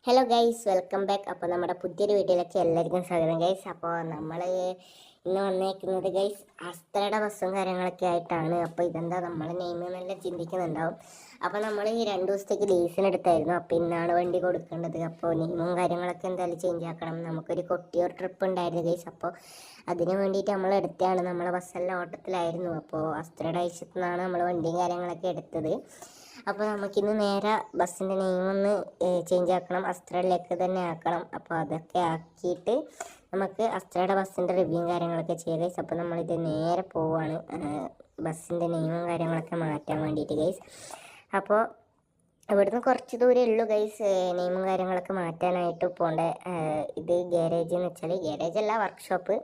Hello guys, welcome back. അപ്പോൾ നമ്മുടെ പുതിയൊരു വീഡിയോയിലേക്ക് എല്ലാവർക്കും സ്വാഗതം ഗൈസ്. അപ്പോൾ നമ്മൾ ഇന്ന് വന്നേക്കുന്നത് ഗൈസ് അസ്ത്രയുടെ ബസ്സും കാര്യങ്ങളൊക്കെ ആയിട്ടാണ്. അപ്പോൾ ഇതെന്താ നമ്മൾ നെയിം നല്ല ചിന്തിക്കുന്നുണ്ടാവും. അപ്പോൾ നമ്മൾ ഈ 2 ദിവസത്തേക്ക് ലീസിനെടുത്തായിരുന്നു. അപ്പോൾ ഇന്നാണ് വണ്ടി കൊടുക്കേണ്ടത്. അപ്പോൾ നെയിമും കാര്യങ്ങളൊക്കെ എന്തായാലും ചേഞ്ച് ആക്കണം. നമുക്കൊരു കൊട്ടിയൂർ ട്രിപ്പ് ഉണ്ടായിരുന്നു ഗൈസ്. അപ്പോൾ അതിന് വേണ്ടിയിട്ട് നമ്മൾ എടുത്തതാണ്. നമ്മളെ ബസ്സെല്ലാം ഓട്ടത്തിലായിരുന്നു. അപ്പോൾ അസ്ത്രയുടെ ആവശ്യത്തിൽ നിന്നാണ് നമ്മൾ വണ്ടിയും കാര്യങ്ങളൊക്കെ എടുത്തത്. അപ്പോൾ നമുക്കിന്ന് നേരെ ബസ്സിൻ്റെ നെയിമൊന്ന് ചേഞ്ച് ആക്കണം, അസ്ത്രയിലേക്ക് തന്നെ ആക്കണം. അപ്പോൾ അതൊക്കെ ആക്കിയിട്ട് നമുക്ക് അസ്ത്രയുടെ ബസ്സിൻ്റെ റിവ്യൂവും കാര്യങ്ങളൊക്കെ ചെയ്ത് ഗൈസ്. അപ്പോൾ നമ്മളിത് നേരെ പോവുകയാണ് ബസ്സിൻ്റെ നെയിമും കാര്യങ്ങളൊക്കെ മാറ്റാൻ വേണ്ടിയിട്ട് ഗൈസ്. അപ്പോൾ ഇവിടുന്ന് കുറച്ച് ദൂരമേ ഉള്ളൂ ഗൈസ് നെയിമും കാര്യങ്ങളൊക്കെ മാറ്റാനായിട്ട് പോകേണ്ട. ഇത് ഗ്യാരേജ് എന്ന് വെച്ചാൽ ഗ്യാരേജ് അല്ല, വർക്ക്ഷോപ്പ്.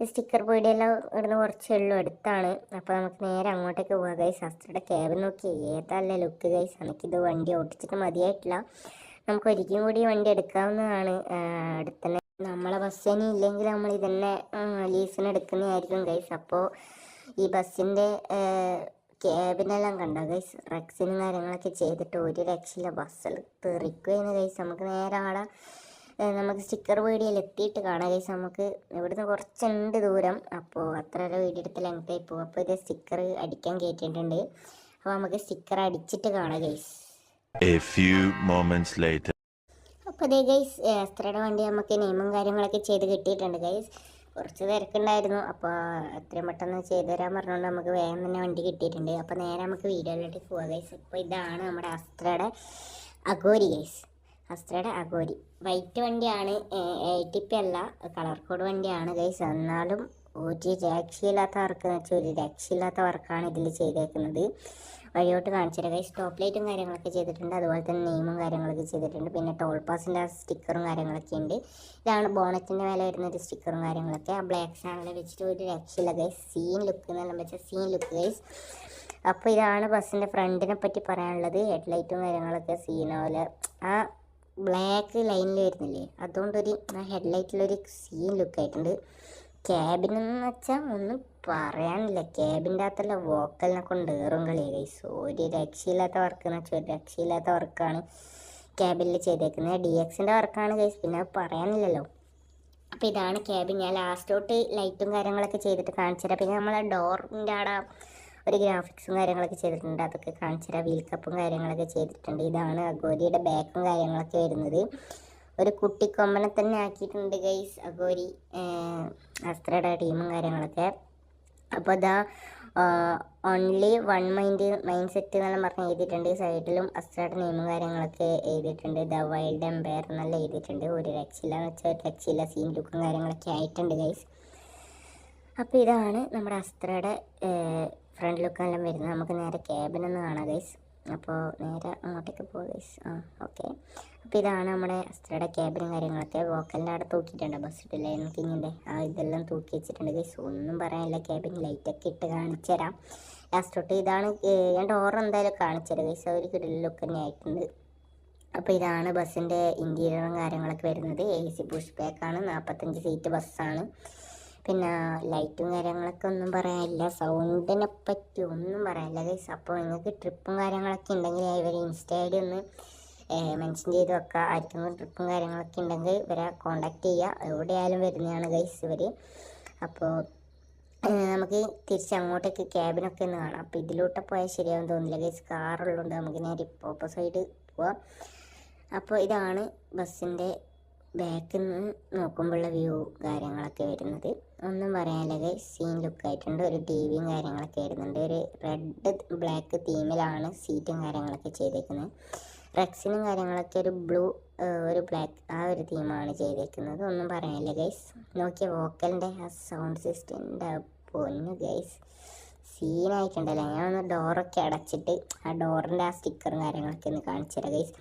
സ്റ്റിക്കർ പീടിയെല്ലാം ഇവിടുന്ന് കുറച്ചേ ഉള്ളൂ, അടുത്താണ്. അപ്പോൾ നമുക്ക് നേരെ അങ്ങോട്ടേക്ക് പോകാം ഗൈസ്. അസ്ത്രയുടെ ക്യാബ് നോക്കി ഏതല്ല ലുക്ക് ഗൈസ്. എനിക്കിത് വണ്ടി ഓടിച്ചിട്ട് മതിയായിട്ടില്ല. നമുക്ക് ഒരിക്കലും കൂടി വണ്ടി എടുക്കാവുന്നതാണ്. അടുത്തന്നെ നമ്മളെ ബസ്സിന് ഇല്ലെങ്കിൽ നമ്മൾ ഇതന്നെ ലീസിന് എടുക്കുന്നതായിരിക്കും ഗൈസ്. അപ്പോൾ ഈ ബസ്സിൻ്റെ ക്യാബിനെല്ലാം കണ്ടോ ഗൈസ്, റെക്സിനും കാര്യങ്ങളൊക്കെ ചെയ്തിട്ട് ഒരു രക്ഷയില്ല. ബസ്സിൽ തെറിക്കുകയെന്ന് ഗൈസ്. നമുക്ക് നേരെ ആളെ നമുക്ക് സ്റ്റിക്കർ വീഡിയോയിൽ എത്തിയിട്ട് കാണാം ഗൈസ്. നമുക്ക് ഇവിടുന്ന് കുറച്ചുണ്ട് ദൂരം. അപ്പോൾ അത്ര വീഡിയോ എടുത്ത് ലെങ്തായി പോകും. അപ്പോൾ ഇത് സ്റ്റിക്കർ അടിക്കാൻ കയറ്റിയിട്ടുണ്ട്. അപ്പോൾ നമുക്ക് സ്റ്റിക്കർ അടിച്ചിട്ട് കാണാം ഗൈസ്. അപ്പോൾ ഇതേ ഗൈസ് അസ്ത്രയുടെ വണ്ടി നമുക്ക് നെയിമും കാര്യങ്ങളൊക്കെ ചെയ്ത് കിട്ടിയിട്ടുണ്ട് ഗൈസ്. കുറച്ച് തിരക്കുണ്ടായിരുന്നു. അപ്പോൾ എത്രയും പെട്ടെന്ന് ചെയ്തു തരാൻ പറഞ്ഞുകൊണ്ട് നമുക്ക് വേഗം തന്നെ വണ്ടി കിട്ടിയിട്ടുണ്ട്. അപ്പോൾ നേരെ നമുക്ക് വീഡിയോയിലേക്ക് പോവാം ഗൈസ്. അപ്പോൾ ഇതാണ് നമ്മുടെ അസ്ത്രയുടെ അഗോരി ഗൈസ്. അസ്ത്രയുടെ അഗോരി വൈറ്റ് വണ്ടിയാണ്, ATP അല്ല, കളർ കോഡ് വണ്ടിയാണ് ഗൈസ്. എന്നാലും ഒരു രക്ഷയില്ലാത്ത വർക്ക് എന്ന് വെച്ചാൽ ഒരു രക്ഷയില്ലാത്ത വർക്കാണ് ഇതിൽ ചെയ്തേക്കുന്നത്. വഴിയോട്ട് കാണിച്ചിട്ട് ഗൈസ്. ടോപ്പ് ലൈറ്റും കാര്യങ്ങളൊക്കെ ചെയ്തിട്ടുണ്ട്. അതുപോലെ തന്നെ നെയിമും കാര്യങ്ങളൊക്കെ ചെയ്തിട്ടുണ്ട്. പിന്നെ ടോൾ പാസിൻ്റെ സ്റ്റിക്കറും കാര്യങ്ങളൊക്കെ ഉണ്ട്. ഇതാണ് ബോണറ്റിൻ്റെ മേലെ വരുന്നൊരു സ്റ്റിക്കറും കാര്യങ്ങളൊക്കെ. ആ ബ്ലാക്ക് സാധനം വെച്ചിട്ട് ഒരു രക്ഷയില്ല ഗൈസ്. സീൻ ലുക്ക് എന്നെല്ലാം വെച്ചാൽ സീൻ ലുക്ക് ഗൈസ്. അപ്പോൾ ഇതാണ് ബസ്സിൻ്റെ ഫ്രണ്ടിനെ പറ്റി പറയാനുള്ളത്. ഹെഡ്ലൈറ്റും കാര്യങ്ങളൊക്കെ സീനോലെ ആ ബ്ലാക്ക് ലൈനിൽ വരുന്നില്ലേ, അതുകൊണ്ടൊരു ഹെഡ്ലൈറ്റിലൊരു സീൻ ലുക്കായിട്ടുണ്ട്. ക്യാബിനെന്ന് വെച്ചാൽ ഒന്നും പറയാനില്ല. ക്യാബിൻ്റെ അകത്തുള്ള വോക്കലിനെ കൊണ്ട് ഏറും കളി ഗൈസ്. ഒരു രക്ഷയില്ലാത്ത വർക്ക് എന്ന് വെച്ചാൽ ഒരു രക്ഷയില്ലാത്ത വർക്കാണ് ക്യാബിനിൽ ചെയ്തേക്കുന്നത്. DXൻ്റെ വർക്കാണ് ഗൈസ്, പിന്നെ അത് പറയാനില്ലല്ലോ. അപ്പോൾ ഇതാണ് ക്യാബിൻ. ഞാൻ ലാസ്റ്റോട്ട് ലൈറ്റും കാര്യങ്ങളൊക്കെ ചെയ്തിട്ട് കാണിച്ചു തരാം. പിന്നെ നമ്മളെ ഡോറിൻ്റെ അവിടെ ഒരു ഗ്രാഫിക്സും കാര്യങ്ങളൊക്കെ ചെയ്തിട്ടുണ്ട്, അതൊക്കെ കാണിച്ചു തരാം. വീൽ കപ്പും കാര്യങ്ങളൊക്കെ ചെയ്തിട്ടുണ്ട്. ഇതാണ് അഗോരിയുടെ ബാക്കും കാര്യങ്ങളൊക്കെ വരുന്നത്. ഒരു കുട്ടിക്കൊമ്പനെ തന്നെ ആക്കിയിട്ടുണ്ട് ഗൈസ് അഗോരി, അസ്ത്രയുടെ ടീമും കാര്യങ്ങളൊക്കെ. അപ്പോൾ ഇതാ ഓൺലി വൺ മൈൻഡ് സെറ്റ് എന്നെല്ലാം പറഞ്ഞ് എഴുതിയിട്ടുണ്ട്. സൈഡിലും അസ്ത്രയുടെ നെയിമും കാര്യങ്ങളൊക്കെ എഴുതിയിട്ടുണ്ട്. ദ വൈൽഡ് എംപയർ എന്നെല്ലാം എഴുതിയിട്ടുണ്ട്. ഒരു രക്ഷയില്ല എന്ന് വെച്ചാൽ ഒരു രക്ഷയില്ല. സീൻ ലുക്കും കാര്യങ്ങളൊക്കെ ആയിട്ടുണ്ട് ഗൈസ്. അപ്പോൾ ഇതാണ് നമ്മുടെ അസ്ത്രയുടെ ഫ്രണ്ട് ലുക്കെല്ലാം വരുന്നത്. നമുക്ക് നേരെ ക്യാബിനൊന്ന് കാണാം ഗൈസ്. അപ്പോൾ നേരെ അങ്ങോട്ടേക്ക് പോകാം ഗൈസ്. ഓക്കെ. അപ്പോൾ ഇതാണ് നമ്മുടെ അസ്ത്രയുടെ ക്യാബിനും കാര്യങ്ങളൊക്കെ. വോക്കലിൻ്റെ അവിടെ തൂക്കിയിട്ടുണ്ട്. ബസ് ലൈൻ കിങ്ങിൻ്റെ ഇതെല്ലാം തൂക്കി വെച്ചിട്ടുണ്ട് ഗൈസ്. ഒന്നും പറയാനില്ല. ക്യാബിൻ ലൈറ്റൊക്കെ ഇട്ട് കാണിച്ചു തരാം ലാസ്റ്റോട്ട്. ഇതാണ് ഞാൻ ഡോർ എന്തായാലും കാണിച്ചു തരാം ഗൈസ്. ഒരു കിടിലൻ ലുക്ക് തന്നെ ആയിട്ടുണ്ട്. അപ്പോൾ ഇതാണ് ബസ്സിൻ്റെ ഇൻറ്റീരിയറും കാര്യങ്ങളൊക്കെ വരുന്നത്. AC പുഷ് ബാക്കാണ്, 45 സീറ്റ് ബസ്സാണ്. പിന്നെ ലൈറ്റും കാര്യങ്ങളൊക്കെ ഒന്നും പറയാനില്ല. സൗണ്ടിനെ പറ്റി ഒന്നും പറയാനില്ല ഗൈസ്. അപ്പോൾ നിങ്ങൾക്ക് ട്രിപ്പും കാര്യങ്ങളൊക്കെ ഉണ്ടെങ്കിൽ ഇവർ ഇൻസ്റ്റയിൽ ഒന്ന് മെൻഷൻ ചെയ്ത് വെക്കുക. ആർക്കെങ്കിലും ട്രിപ്പും കാര്യങ്ങളൊക്കെ ഉണ്ടെങ്കിൽ ഇവരെ കോണ്ടാക്ട് ചെയ്യുക. എവിടെയായാലും വരുന്നതാണ് ഗൈസ് ഇവർ. അപ്പോൾ നമുക്ക് തിരിച്ച് അങ്ങോട്ടേക്ക് ക്യാബിനൊക്കെ ഒന്ന് കാണാം. അപ്പോൾ ഇതിലോട്ട് പോയാൽ ശരിയാവും തോന്നില്ല ഗൈസ്. കാറുള്ളതുകൊണ്ട് നമുക്ക് നേരെ ഇപ്പോൾ സൈഡ് പോവാം. അപ്പോൾ ഇതാണ് ബസ്സിൻ്റെ ബാക്കിൽ നിന്ന് നോക്കുമ്പോഴുള്ള വ്യൂ കാര്യങ്ങളൊക്കെ വരുന്നത്. ഒന്നും പറയാനില്ല ഗൈസ്. സീൻ ലുക്കായിട്ടുണ്ട്. ഒരു TVയും കാര്യങ്ങളൊക്കെ വരുന്നുണ്ട്. ഒരു റെഡ് ബ്ലാക്ക് തീമിലാണ് സീറ്റും കാര്യങ്ങളൊക്കെ ചെയ്തേക്കുന്നത്. റെക്സിനും കാര്യങ്ങളൊക്കെ ഒരു ബ്ലൂ ഒരു ബ്ലാക്ക് ആ ഒരു തീമാണ് ചെയ്തേക്കുന്നത്. ഒന്നും പറയാനില്ല ഗൈസ്. നോക്കിയ വോക്കലിൻ്റെ ആ സൗണ്ട് സിസ്റ്റത്തിൻ്റെ പൊന്നു ഗൈസ്, സീനായിട്ടുണ്ടല്ലോ. ഞാനൊന്ന് ഡോറൊക്കെ അടച്ചിട്ട് ആ ഡോറിൻ്റെ ആ സ്റ്റിക്കറും കാര്യങ്ങളൊക്കെ ഒന്ന് കാണിച്ചു തരാം ഗൈസ്.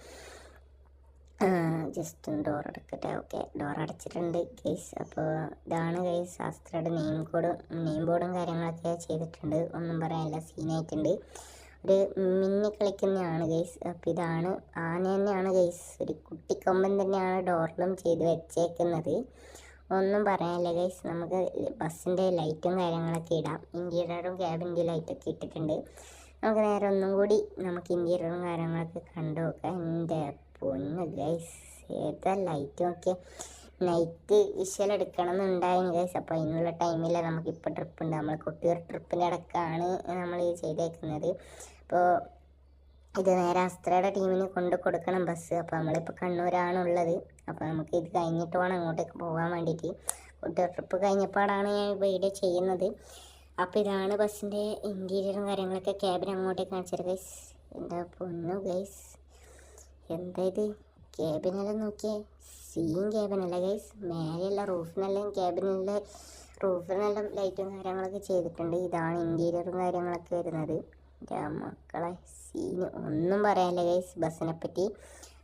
ജസ്റ്റ് ഒന്ന് ഡോർ അടക്കട്ടെ. ഓക്കെ, ഡോർ അടച്ചിട്ടുണ്ട് ഗൈസ്. അപ്പോൾ ഇതാണ് ഗൈസ് അസ്ത്രയുടെ നെയിം ബോർഡും കാര്യങ്ങളൊക്കെ ചെയ്തിട്ടുണ്ട്. ഒന്നും പറയാനില്ല, സീനായിട്ടുണ്ട്. ഒരു മിന്നി കളിക്കുന്നതാണ് ഗൈസ്. അപ്പോൾ ഇതാണ് ആന തന്നെയാണ് ഗൈസ്. ഒരു കുട്ടിക്കൊമ്പൻ തന്നെയാണ് ഡോറിലും ചെയ്ത് വെച്ചേക്കുന്നത്. ഒന്നും പറയാനില്ല ഗൈസ്. നമുക്ക് ബസ്സിൻ്റെ ലൈറ്റും കാര്യങ്ങളൊക്കെ ഇടാം. ഇൻറ്റീരിയറും ക്യാബിൻ്റെ ലൈറ്റൊക്കെ ഇട്ടിട്ടുണ്ട്. നമുക്ക് നേരെ ഒന്നും കൂടി നമുക്ക് ഇൻറ്റീരിയറും കാര്യങ്ങളൊക്കെ കണ്ടു നോക്കാം. എൻ്റെ പൊന്ന് ഗൈസ്, ഏതാ ലൈറ്റ് നോക്കിയ നൈറ്റ് വിഷ്വൽ എടുക്കണം എന്നുണ്ടായിരുന്നു ഗൈസ്. അപ്പോൾ അതിനുള്ള ടൈമില്ല, നമുക്കിപ്പോൾ ട്രിപ്പ് ഉണ്ട്. നമ്മൾ കൊട്ടിയൂർ ട്രിപ്പിൻ്റെ ഇടക്കാണ് നമ്മൾ ഈ ചെയ്തേക്കുന്നത്. അപ്പോൾ ഇത് നേരെ അസ്ത്രയുടെ ടീമിന് കൊണ്ട് കൊടുക്കണം ബസ്. അപ്പോൾ നമ്മളിപ്പോൾ കണ്ണൂരാണുള്ളത്. അപ്പോൾ നമുക്ക് ഇത് കഴിഞ്ഞിട്ട് വേണം അങ്ങോട്ടേക്ക് പോകാൻ വേണ്ടിയിട്ട്. കൊട്ടിയൂർ ട്രിപ്പ് കഴിഞ്ഞപ്പോഴാണ് ഞാൻ വീഡിയോ ചെയ്യുന്നത്. അപ്പോൾ ഇതാണ് ബസ്സിൻ്റെ ഇൻറ്റീരിയറും കാര്യങ്ങളൊക്കെ. ക്യാബിൻ അങ്ങോട്ടേക്ക് കാണിച്ചത് ഗൈസ്. എന്താ പൊന്നു ഗൈസ്, എന്താ ഇത് ക്യാബിനെല്ലാം നോക്കിയേ. ക്യാബിനല്ല ഗൈസ്, മേലെയുള്ള റൂഫിനെല്ലാം ലൈറ്റും കാര്യങ്ങളൊക്കെ ചെയ്തിട്ടുണ്ട്. ഇതാണ് ഇൻറ്റീരിയറും കാര്യങ്ങളൊക്കെ വരുന്നത്. മക്കളെ സീന് ഒന്നും പറയാനില്ല ഗൈസ് ബസ്സിനെ പറ്റി.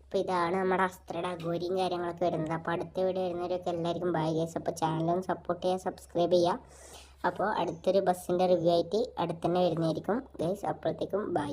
അപ്പോൾ ഇതാണ് നമ്മുടെ അസ്ത്രയുടെ അഘോരിയും കാര്യങ്ങളൊക്കെ വരുന്നത്. അപ്പോൾ അടുത്ത വീഡിയോ വരുന്നവരൊക്കെ എല്ലാവർക്കും ബൈ ഗൈസ്. അപ്പോൾ ചാനലും സപ്പോർട്ട് ചെയ്യുക, സബ്സ്ക്രൈബ് ചെയ്യുക. അപ്പോൾ അടുത്തൊരു ബസ്സിൻ്റെ റിവ്യൂ ആയിട്ട് അടുത്തന്നെ വരുന്നതായിരിക്കും ഗൈസ്. അപ്പോഴത്തേക്കും ബൈ.